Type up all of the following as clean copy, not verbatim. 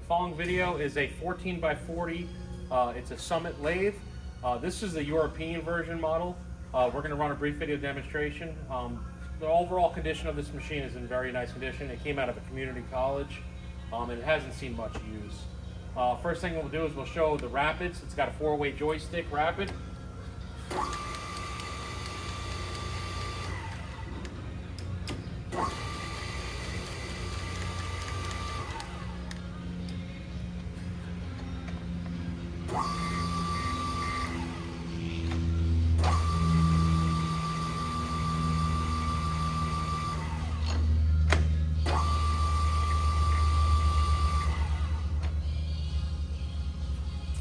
following video is a 14 by 40. It's a Summit lathe. This is the European version model. We're going to run a brief video demonstration. The overall condition of this machine is in very nice condition. It came out of a community college and it hasn't seen much use. First thing we'll do is we'll show the rapids. It's got a 4-way joystick rapid.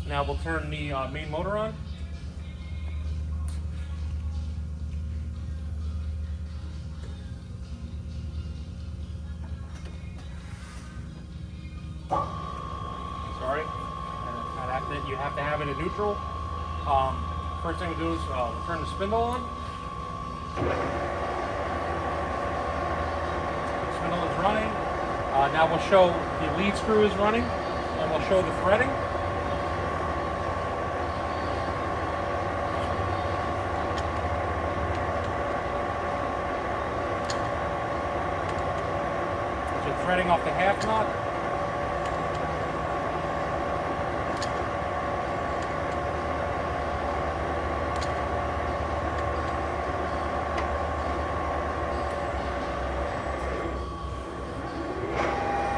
Now we'll turn the main motor on. Sorry, that accident. You have to have it in neutral. First thing we'll do is we'll turn the spindle on. The spindle is running. Now we'll show the lead screw is running, and we'll show the threading. Threading off the half knot.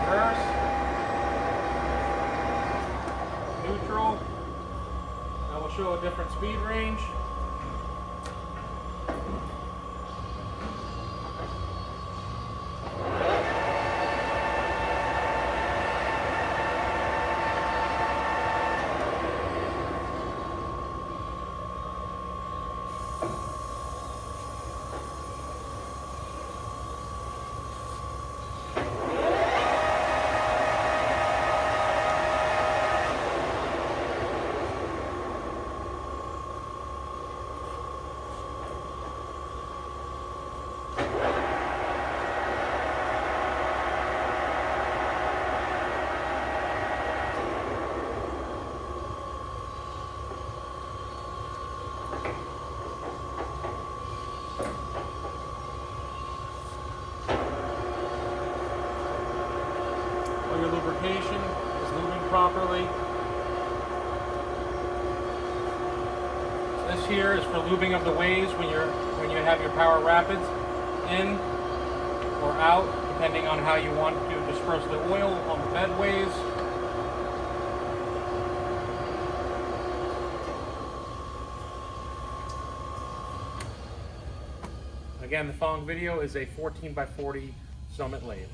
Reverse. Neutral. Now we'll show a different speed range. Your lubrication is lubing properly. This here is for lubing of the ways when you have your power rapids in or out, depending on how you want to disperse the oil on the bed ways. Again, the following video is a 14 by 40 Summit lathe.